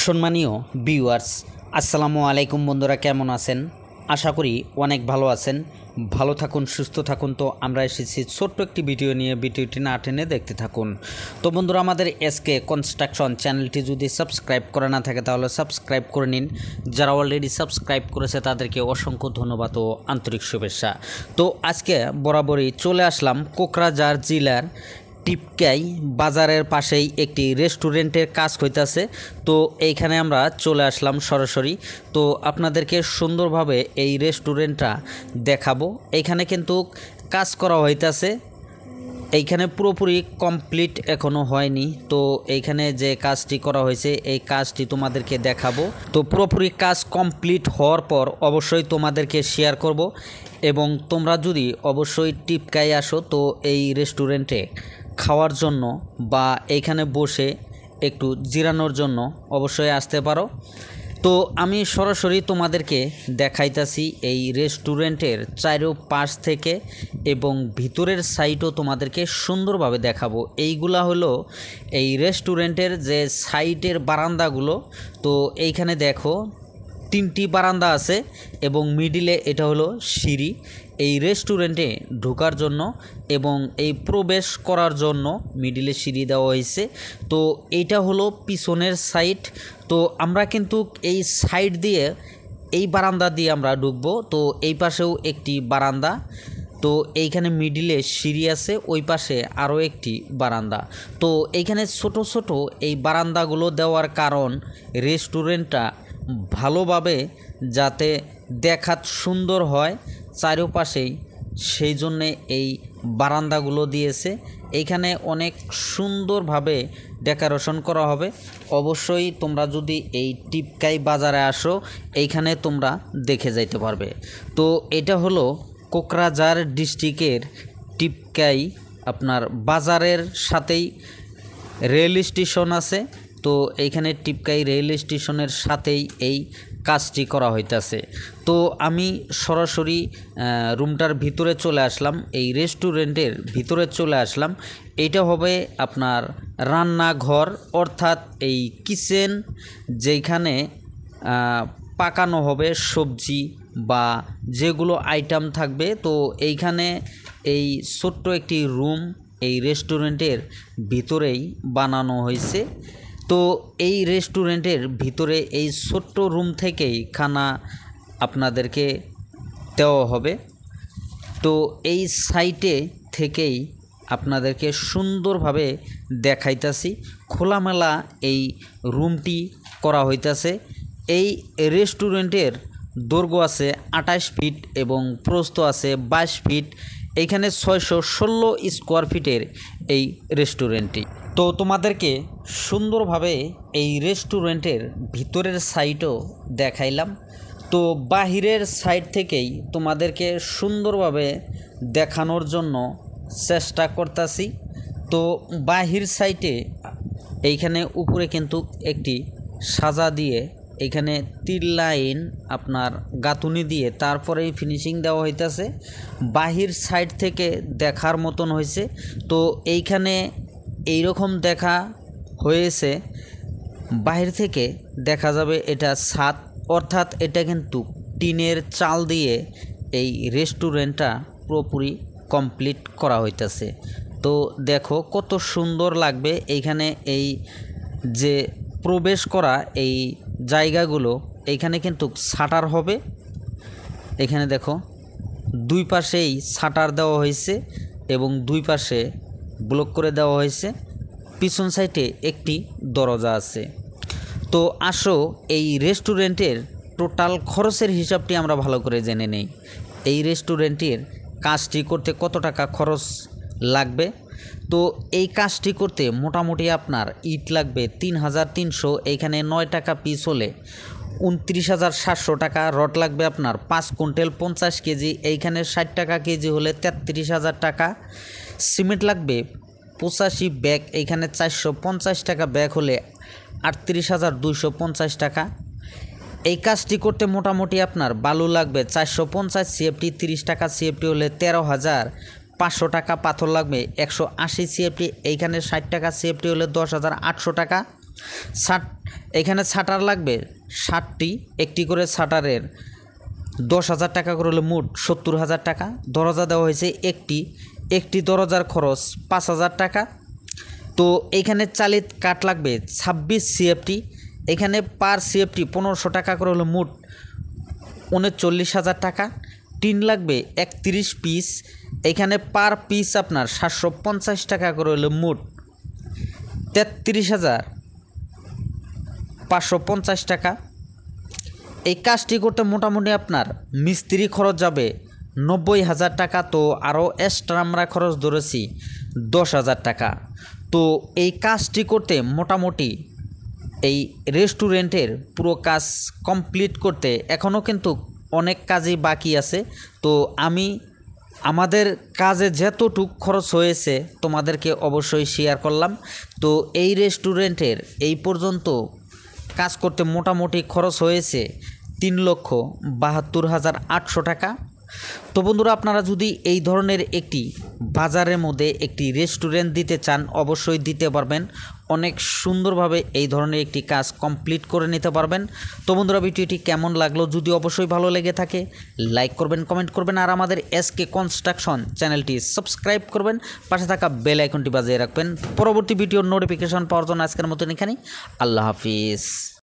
সম্মানীয় ভিউয়ার্স, আসসালামু আলাইকুম। বন্ধুরা কেমন আছেন? আশা করি অনেক ভালো আছেন। ভালো থাকুন, সুস্থ থাকুন। তো আমরা এসেছি ছোট্ট একটি ভিডিও নিয়ে, ভিডিওটি না টেনে দেখতে থাকুন। তো বন্ধুরা, আমাদের এসকে কনস্ট্রাকশন চ্যানেলটি যদি সাবস্ক্রাইব করা না থাকে তাহলে সাবস্ক্রাইব করে নিন। যারা অলরেডি সাবস্ক্রাইব করেছে তাদেরকে অসংখ্য ধন্যবাদ ও আন্তরিক শুভেচ্ছা। তো আজকে বরাবরই চলে আসলাম কোকরাঝাড় জেলার টিপকাই বাজারের পাশেই একটি রেস্টুরেন্টের কাজ হইতাছে। তো এইখানে আমরা চলে আসলাম সরাসরি। তো আপনাদেরকে সুন্দরভাবে এই রেস্টুরেন্টটা দেখাবো। এইখানে কিন্তু কাজ করা হইতাছে, এইখানে পুরোপুরি কমপ্লিট এখনও হয়নি। তো এইখানে যে কাজটি করা হয়েছে এই কাজটি তোমাদেরকে দেখাবো। তো পুরোপুরি কাজ কমপ্লিট হওয়ার পর অবশ্যই তোমাদেরকে শেয়ার করব। এবং তোমরা যদি অবশ্যই টিপকাই আসো তো এই রেস্টুরেন্টে খাওয়ার জন্য বা এইখানে বসে একটু জিরানোর জন্য অবশ্যই আসতে পারো। তো আমি সরাসরি তোমাদেরকে দেখাইতাছি এই রেস্টুরেন্টের চারপাশ থেকে, এবং ভিতরের সাইডও তোমাদেরকে সুন্দরভাবে দেখাবো। এইগুলা হলো এই রেস্টুরেন্টের যে সাইডের বারান্দাগুলো। তো এইখানে দেখো তিনটি বারান্দা আছে এবং মিডিলে এটা হলো সিঁড়ি এই রেস্টুরেন্টে ঢোকার জন্য, এবং এই প্রবেশ করার জন্য মিডিলে সিঁড়ি দেওয়া হয়েছে। তো এইটা হলো পিছনের সাইড। তো আমরা কিন্তু এই সাইড দিয়ে এই বারান্দা দিয়ে আমরা ঢুকবো। তো এই পাশেও একটি বারান্দা। তো এইখানে মিডিলে সিঁড়ি আছে, ওই পাশে আরও একটি বারান্দা। তো এইখানে ছোট ছোট এই বারান্দাগুলো দেওয়ার কারণ রেস্টুরেন্টটা ভালোভাবে যাতে দেখাত সুন্দর হয় চারপাশেই, সেই জন্যে এই বারান্দাগুলো দিয়েছে। এইখানে অনেক সুন্দরভাবে ডেকোরেশন করা হবে। অবশ্যই তোমরা যদি এই টিপকাই বাজারে আসো এইখানে তোমরা দেখে যাইতে পারবে। তো এটা হলো কোকরাঝাড় ডিস্ট্রিক্টের টিপকাই আপনার বাজারের সাথেই রেল স্টেশন আছে। তো এইখানে টিপকাই রেল স্টেশনের সাথেই এই কাজটি করা হইতাছে। তো আমি সরাসরি রুমটার ভিতরে চলে আসলাম, এই রেস্টুরেন্টের ভিতরে চলে আসলাম। এইটা হবে আপনার রান্নাঘর, অর্থাৎ এই কিচেন, যেখানে পাকানো হবে সবজি বা যেগুলো আইটেম থাকবে। তো এইখানে এই ছোট্ট একটি রুম এই রেস্টুরেন্টের ভিতরেই বানানো হয়েছে। তো এই রেস্টুরেন্টের ভিতরে এই ছোট্ট রুম থেকেই খানা আপনাদেরকে দেওয়া হবে। তো এই সাইটে থেকেই আপনাদেরকে সুন্দরভাবে দেখাইতাছি। খোলামেলা এই রুমটি করা হইতাছে। এই রেস্টুরেন্টের দৈর্ঘ্য আছে 28 ফিট এবং প্রস্থ আছে 22 ফিট। এইখানে 616 স্কোয়ার ফিটের এই রেস্টুরেন্টটি। তো তোমাদেরকে সুন্দরভাবে এই রেস্টুরেন্টের ভিতরের সাইডও দেখাইলাম। তো বাহিরের সাইড থেকেই তোমাদেরকে সুন্দরভাবে দেখানোর জন্য চেষ্টা করতেছি। তো বাহির সাইডে এইখানে উপরে কিন্তু একটি সাজা দিয়ে এইখানে 3 লাইন আপনার গাঁথুনি দিয়ে তারপরেই ফিনিশিং দেওয়া হইতাছে। বাহির সাইড থেকে দেখার মতন হয়েছে। তো এইখানে এইরকম দেখা হয়েছে, বাহির থেকে দেখা যাবে এটা ছাদ, অর্থাৎ এটা কিন্তু টিনের চাল দিয়ে এই রেস্টুরেন্টটা পুরোপুরি কমপ্লিট করা হইতাছে। তো দেখো কত সুন্দর লাগবে। এইখানে এই যে প্রবেশ করা এই জায়গাগুলো, এইখানে কিন্তু শাটার হবে। এখানে দেখো দুই পাশেই শাটার দেওয়া হয়েছে এবং দুই পাশে ব্লক করে দেওয়া হয়েছে। পিছন সাইডে একটি দরজা আছে। তো আসো এই রেস্টুরেন্টের টোটাল খরচের হিসাবটি আমরা ভালো করে জেনে নেই। এই রেস্টুরেন্টের কাজটি করতে কত টাকা খরচ লাগবে। তো এই কাজটি করতে মোটামুটি আপনার ইট লাগবে 3300, এইখানে 9 টাকা পিস হলে 29,700 টাকা। রড লাগবে আপনার 5 কুইন্টাল 50 কেজি, এইখানে 60 টাকা কেজি হলে 33,000 টাকা। সিমেন্ট লাগবে 85 ব্যাগ, এইখানে 450 টাকা ব্যাগ হলে 38,250 টাকা। এই কাজটি করতে মোটামুটি আপনার বালু লাগবে 450 সিএফটি, 30 টাকা সিএফটি হলে 13,500 টাকা। পাথর লাগবে 180 সিএফটি, এইখানে 60 টাকা সিএফটি হলে 10,800 টাকা। এখানে শাটার লাগবে 60টি, একটি করে শাটারের 10,000 টাকা করে হলে মোট 70,000 টাকা। দরজা দেওয়া হয়েছে একটি দরজার খরচ 5,000 টাকা। তো এখানে চালিত কাঠ লাগবে 26 সিএফটি, এখানে পার সিএফটি 1500 টাকা করে হলে মোট 39,000 টাকা। টিন লাগবে 31 পিস, এখানে পার পিস আপনার 750 টাকা করে হলে মোট 33,550 টাকা। এই কাজটি করতে মোটামুটি আপনার মিস্ত্রি খরচ যাবে 90,000 টাকা। তো আরও এক্সট্রা আমরা খরচ ধরেছি 10,000 টাকা। তো এই কাজটি করতে মোটামুটি এই রেস্টুরেন্টের পুরো কাজ কমপ্লিট করতে এখনও কিন্তু অনেক কাজই বাকি আছে। তো আমি আমাদের কাজে যতটুক খরচ হয়েছে তোমাদেরকে অবশ্যই শেয়ার করলাম। তো এই রেস্টুরেন্টের এই পর্যন্ত কাজ করতে মোটামুটি খরচ হয়েছে 3,72,800 টাকা। তো বন্ধুরা, আপনারা যদি এই ধরনের একটি বাজারের মধ্যে একটি রেস্টুরেন্ট দিতে চান অবশ্যই দিতে পারবেন, অনেক সুন্দরভাবে এই ধরনের একটি কাজ কমপ্লিট করে নিতে পারবেন। তো বন্ধুরা, ভিডিওটি কেমন লাগলো যদি অবশ্যই ভালো লেগে থাকে লাইক করবেন, কমেন্ট করবেন, আর আমাদের এসকে কনস্ট্রাকশন চ্যানেলটি সাবস্ক্রাইব করবেন, পাশে থাকা বেল আইকনটি বাজিয়ে রাখবেন পরবর্তী ভিডিওর নোটিফিকেশন পাওয়ার জন্য। আজকের মতন এখানেই, আল্লাহ হাফিজ।